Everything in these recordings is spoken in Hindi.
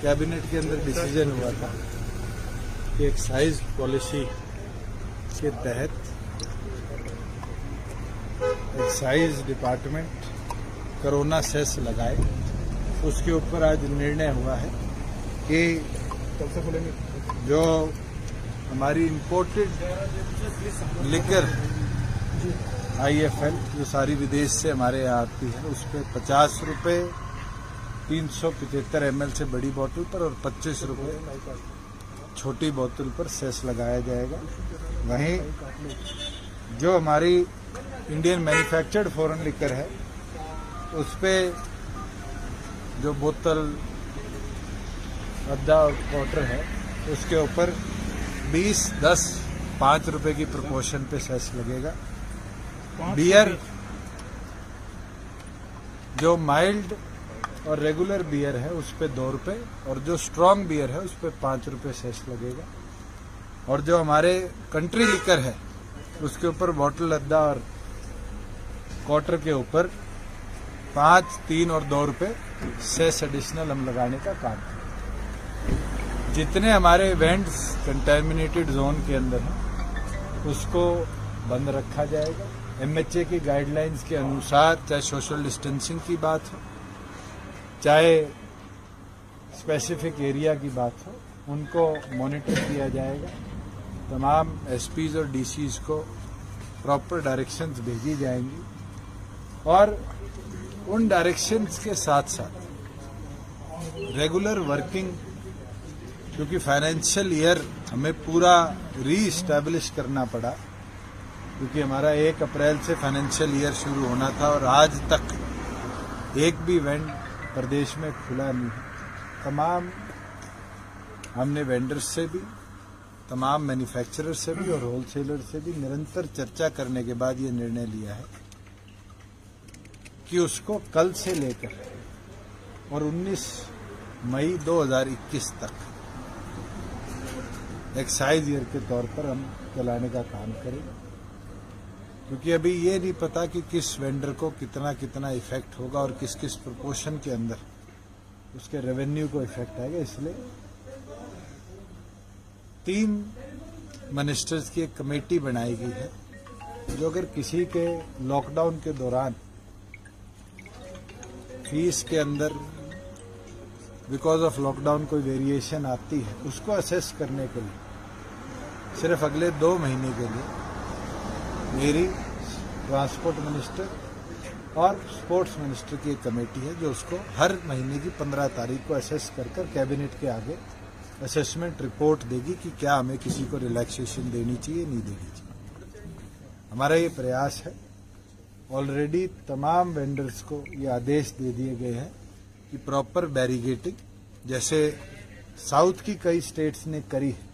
कैबिनेट के अंदर डिसीजन हुआ था कि एक्साइज पॉलिसी के तहत एक्साइज डिपार्टमेंट कोरोना सेस लगाए। उसके ऊपर आज निर्णय हुआ है कि जो हमारी इंपोर्टेड लिकर IFL जो सारी विदेश से हमारे यहाँ आती है उस पर 50 रुपये 375 ml से बड़ी बोतल पर और 25 रुपये छोटी बोतल पर सेस लगाया जाएगा। वहीं जो हमारी इंडियन मैन्युफैक्चर्ड फॉरेन लिकर है उस पे जो बोतल अद्दा और क्वार्टर है उसके ऊपर 20, 10, 5 रुपए की प्रोपोर्शन पे सेस लगेगा। बियर जो माइल्ड और रेगुलर बियर है उस पे 2 रुपए और जो स्ट्रांग बियर है उस पे 5 रुपए सेस लगेगा। और जो हमारे कंट्री लिकर है उसके ऊपर बॉटल अद्दा और क्वार्टर के ऊपर 5, 3 और 2 रुपए सेस एडिशनल हम लगाने का काम करें। जितने हमारे इवेंट्स कंटेमिनेटेड जोन के अंदर हैं उसको बंद रखा जाएगा। MHA की गाइडलाइंस के अनुसार चाहे सोशल डिस्टेंसिंग की बात हो चाहे स्पेसिफिक एरिया की बात हो उनको मॉनिटर किया जाएगा। तमाम SPs और DCs को प्रॉपर डायरेक्शंस भेजी जाएंगी और उन डायरेक्शंस के साथ साथ रेगुलर वर्किंग, क्योंकि फाइनेंशियल ईयर हमें पूरा री-इस्टेब्लिश करना पड़ा क्योंकि हमारा 1 अप्रैल से फाइनेंशियल ईयर शुरू होना था और आज तक एक भी इवेंट प्रदेश में खुला नहीं है। तमाम हमने वेंडर्स से भी, तमाम मैन्युफैक्चरर से भी और होलसेलर से भी निरंतर चर्चा करने के बाद ये निर्णय लिया है कि उसको कल से लेकर और 19 मई 2021 तक एक्साइज ईयर के तौर पर हम चलाने का काम करेंगे। क्योंकि अभी ये नहीं पता कि किस वेंडर को कितना कितना इफेक्ट होगा और किस किस प्रोपोर्शन के अंदर उसके रेवेन्यू को इफेक्ट आएगा। इसलिए 3 मिनिस्टर्स की एक कमेटी बनाई गई है जो अगर किसी के लॉकडाउन के दौरान फीस के अंदर बिकॉज ऑफ लॉकडाउन कोई वेरिएशन आती है उसको असेस करने के लिए सिर्फ अगले 2 महीने के लिए मेरी ट्रांसपोर्ट मिनिस्टर और स्पोर्ट्स मिनिस्टर की एक कमेटी है जो उसको हर महीने की 15 तारीख को असेस कर कैबिनेट के आगे असेसमेंट रिपोर्ट देगी कि क्या हमें किसी को रिलैक्सेशन देनी चाहिए, नहीं देनी चाहिए। हमारा ये प्रयास है। ऑलरेडी तमाम वेंडर्स को ये आदेश दे दिए गए हैं कि प्रॉपर बैरिगेटिंग, जैसे साउथ की कई स्टेट्स ने करी है,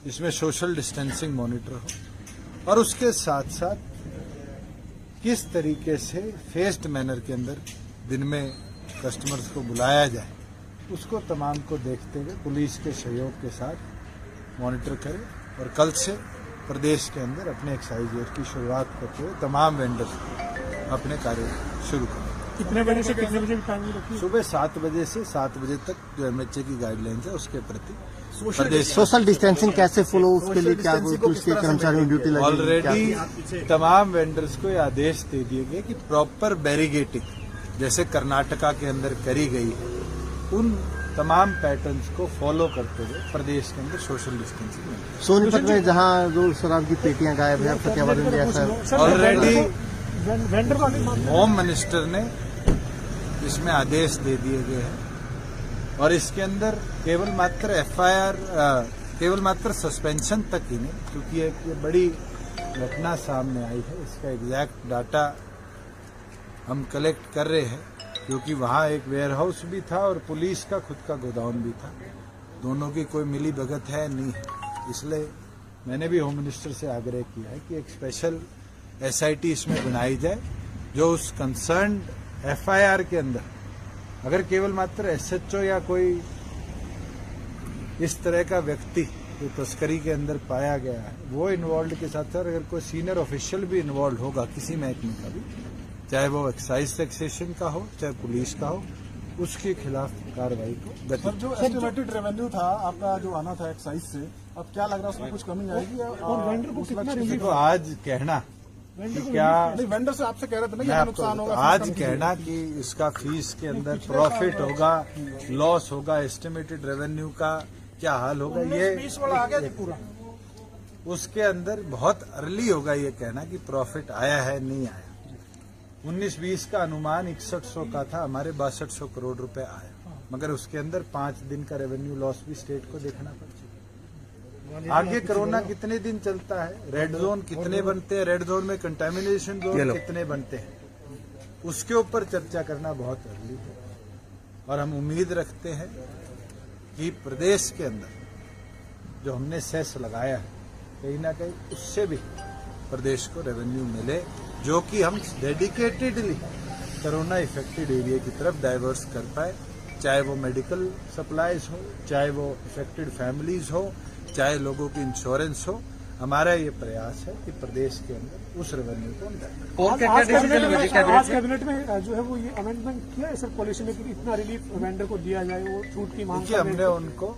इसमें सोशल डिस्टेंसिंग मॉनिटर हो और उसके साथ साथ किस तरीके से फेस्ड मैनर के अंदर दिन में कस्टमर्स को बुलाया जाए उसको तमाम को देखते हुए पुलिस के सहयोग के साथ मॉनिटर करें और कल से प्रदेश के अंदर अपने एक्साइज ईयर की शुरुआत करते हुए तमाम वेंडर्स अपने कार्य शुरू करें। कितने बजे से कितने बजे टाइमिंग रखी? सुबह 7 बजे से 7 बजे तक जो MHA की गाइडलाइंस है उसके प्रति सोशल डिस्टेंसिंग कैसे फॉलो, उसके लिए क्या उसके कर्मचारियों ड्यूटी लगी? ऑलरेडी तमाम वेंडर्स को ये आदेश दे दिए गए कि प्रॉपर बैरिगेटिंग जैसे कर्नाटका के अंदर करी गई है उन तमाम पैटर्न्स को फॉलो करते हुए प्रदेश के अंदर सोशल डिस्टेंसिंग। सोनीपत में जहां जो शराब की पेटियां गायब है, फतेहाबाद में ऐसा ऑलरेडी होम मिनिस्टर ने इसमें आदेश दे दिए गए हैं और इसके अंदर केवल मात्र FIR, केवल मात्र सस्पेंशन तक ही नहीं, क्योंकि ये बड़ी घटना सामने आई है। इसका एग्जैक्ट डाटा हम कलेक्ट कर रहे हैं क्योंकि वहाँ एक वेयर हाउस भी था और पुलिस का खुद का गोदाम भी था। दोनों की कोई मिली भगत है नहीं है, इसलिए मैंने भी होम मिनिस्टर से आग्रह किया है कि एक स्पेशल SIT इसमें बनाई जाए जो उस कंसर्न FIR के अंदर अगर केवल मात्र SHO या कोई इस तरह का व्यक्ति जो तस्करी के अंदर पाया गया है वो इन्वॉल्व के साथ साथ अगर कोई सीनियर ऑफिशियल भी इन्वॉल्व होगा किसी महकमे का भी, चाहे वो एक्साइज टैक्सेशन का हो चाहे पुलिस का हो, उसके खिलाफ कार्रवाई को गति। सर, जो एस्टिमेटेड रेवेन्यू था आपका, जो आना था एक्साइज से, अब क्या लग रहा है उसमें कुछ कमी आएगी? और वेंडर को कितना रिलीफ? तो आज कहना कि क्या, नहीं, वेंडर से आपसे कह रहे थे ना कि मैं हमें आपको नुकसान होगा, आज फीस कम कीजिए। कहना कि इसका फीस के अंदर प्रॉफिट होगा, लॉस होगा, एस्टिमेटेड रेवेन्यू का क्या हाल होगा, ये 20 वाला आ गया पूरा। उसके अंदर बहुत अर्ली होगा ये कहना कि प्रॉफिट आया है नहीं आया। 19-20 का अनुमान 6100 का था, हमारे 6200 करोड़ रुपए आया, मगर उसके अंदर 5 दिन का रेवेन्यू लॉस भी स्टेट को देखना पड़ेगा। आगे कोरोना कितने दिन चलता है, रेड जोन कितने बनते हैं, रेड जोन में कंटेमिनेशन जोन कितने बनते हैं, उसके ऊपर चर्चा करना बहुत अर्ली है। और हम उम्मीद रखते हैं कि प्रदेश के अंदर जो हमने सेस लगाया है, कहीं ना कहीं उससे भी प्रदेश को रेवेन्यू मिले, जो कि हम डेडिकेटेडली कोरोना इफेक्टेड एरिया की तरफ डाइवर्स कर पाए, चाहे वो मेडिकल सप्लाईज हो, चाहे वो इफेक्टेड फैमिलीज हो, चाहे लोगों की इंश्योरेंस हो। हमारा ये प्रयास है कि प्रदेश के अंदर उस रेवेन्यू को आज कैबिनेट में जो है वो ये अमेंडमेंट किया है सर पॉलिसी में कि इतना रिलीफ वेंडर को दिया जाए, वो छूट की मांग देखिए, हमने उनको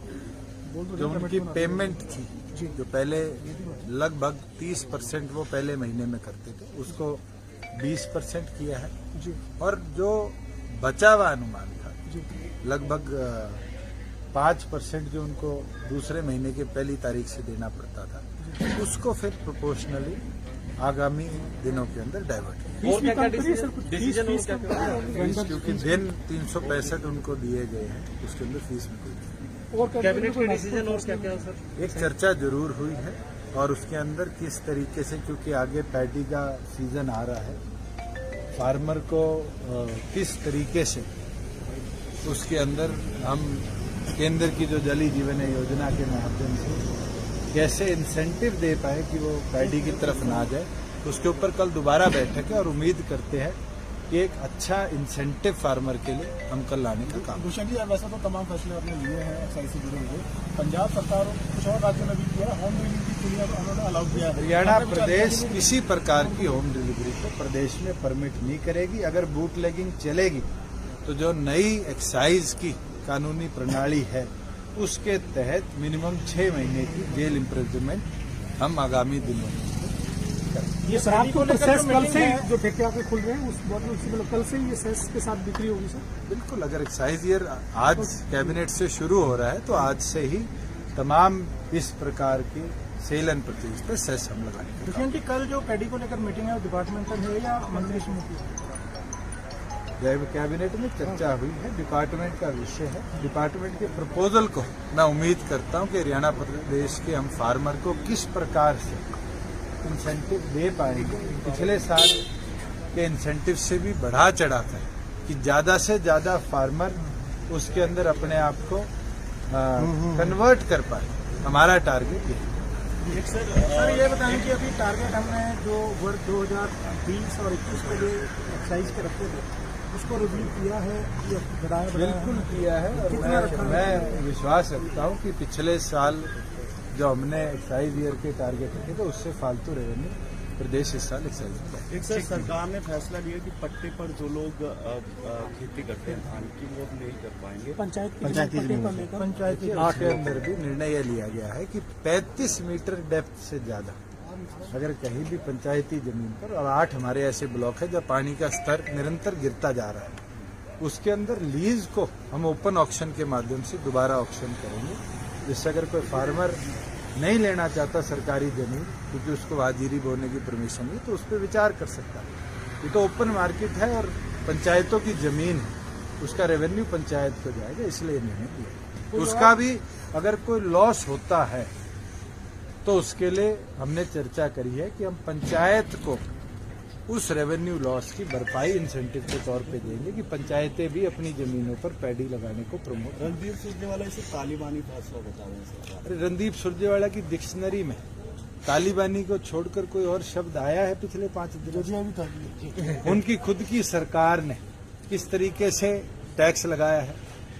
जो उनकी पेमेंट थी, जो पहले लगभग 30% वो पहले महीने में करते थे, उसको 20% किया है जी। और जो बचा हुआ अनुमान था लगभग 5% जो उनको दूसरे महीने के पहली तारीख से देना पड़ता था, उसको फिर प्रोपोर्शनली आगामी दिनों के अंदर डाइवर्ट किया। फीस क्योंकि दिन 365 उनको दिए गए हैं, उसके अंदर फीस में कोई और कैबिनेट के डिसीजन और क्या क्या सर? एक चर्चा जरूर हुई है और उसके अंदर किस तरीके से, क्योंकि आगे पैडी का सीजन आ रहा है, फार्मर को किस तरीके से उसके अंदर हम केंद्र की जो जल जीवन योजना के माध्यम से कैसे इंसेंटिव दे पाए कि वो पैडी की तरफ ना जाए, उसके ऊपर कल दोबारा बैठक है और उम्मीद करते हैं कि एक अच्छा इंसेंटिव फार्मर के लिए हम कल लाने का काम। भूषण जी, वैसे तो तमाम फैसले आपने लिए हैं एक्साइज से जुड़े हुए, पंजाब सरकार और कुछ और राज्यों ने भी किया है, होम डिलीवरी के लिए उन्होंने अलाउ किया है। हरियाणा प्रदेश किसी प्रकार की होम डिलीवरी को प्रदेश में परमिट नहीं करेगी। अगर बूट लेगिंग चलेगी तो जो नई एक्साइज की कानूनी प्रणाली है उसके तहत मिनिमम 6 महीने की जेल इम्प्रिजनमेंट हम आगामी दिनों में करेंगे। ये शराब को प्रोसेस कल से जो ठेके आके खुल रहे हैं उस मतलब कल से ये सेस के साथ बिक्री होगी सर? बिल्कुल, अगर एक्साइज ईयर आज कैबिनेट से शुरू हो रहा है तो आज से ही तमाम इस प्रकार की सेल एंड परचेज पे सेस हम लगाएंगे। भूषण जी, कल जो पैडी को लेकर मीटिंग है डिपार्टमेंटल है या मंत्री समिति है? कैबिनेट में चर्चा हुई है, डिपार्टमेंट का विषय है। डिपार्टमेंट के प्रपोजल को मैं उम्मीद करता हूं कि हरियाणा प्रदेश के हम फार्मर को किस प्रकार से इंसेंटिव दे पाएंगे। पिछले साल के इंसेंटिव से भी बढ़ा चढ़ा था कि ज्यादा से ज्यादा फार्मर उसके अंदर अपने आप को कन्वर्ट कर पाए, हमारा टारगेट ये। सर ये बताएं कि अभी टारगेट हमने जो वर्ष 2020 और 21 के लिए एक्साइज के रखे थे उसको रिव्यू किया है, ये बताया? बिल्कुल किया है और मैं विश्वास रखता हूं कि पिछले साल जो हमने एक्साइज ईयर के टारगेट रखे थे उससे फालतू रेवेन्यू प्रदेश इस साल एक्साइज में। एक सर, सरकार ने फैसला लिया कि पट्टे पर जो लोग खेती करते हैं धान की, वो नहीं कर पाएंगे। पंचायती के अंदर भी निर्णय यह लिया गया है कि 35 मीटर डेप्थ से ज्यादा अगर कहीं भी पंचायती जमीन पर, और 8 हमारे ऐसे ब्लॉक है जहाँ पानी का स्तर निरंतर गिरता जा रहा है, उसके अंदर लीज को हम ओपन ऑक्शन के माध्यम से दोबारा ऑक्शन करेंगे, जिससे अगर कोई फार्मर नहीं लेना चाहता सरकारी जमीन क्योंकि उसको हाजिरी बोने की परमिशन नहीं, तो उस पर विचार कर सकता है। ये तो ओपन मार्केट है और पंचायतों की जमीन है, उसका रेवेन्यू पंचायत को जाएगा, इसलिए निर्णय लिया। उसका भी अगर कोई लॉस होता है तो उसके लिए हमने चर्चा करी है कि हम पंचायत को उस रेवेन्यू लॉस की भरपाई इंसेंटिव के तौर पे देंगे कि पंचायतें भी अपनी जमीनों पर पैडी लगाने को प्रमोट। रणदीप सुरजेवाला इसे तालिबानी फैसला बता रहे हैं सरकार। अरे रणदीप सुरजेवाला की डिक्शनरी में तालिबानी को छोड़कर कोई और शब्द आया है पिछले 5 दिनों में? उनकी खुद की सरकार ने किस तरीके से टैक्स लगाया है।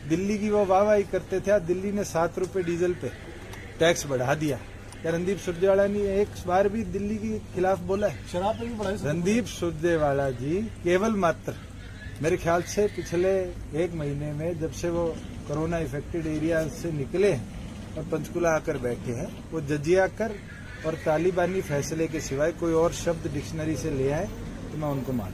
दिल्ली की वो वाहवाही करते थे, दिल्ली ने 7 रुपए डीजल पे टैक्स बढ़ा दिया। क्या रणदीप सुरजेवाला ने एक बार भी दिल्ली के खिलाफ बोला है? शराब पे भी बढ़ाई। रणदीप सुरजेवाला जी केवल मात्र मेरे ख्याल से पिछले 1 महीने में जब से वो कोरोना इफेक्टेड एरिया से निकले हैं और पंचकुला आकर बैठे हैं, वो जजिया कर और तालिबानी फैसले के सिवाय कोई और शब्द डिक्शनरी से ले आए तो मैं उनको मान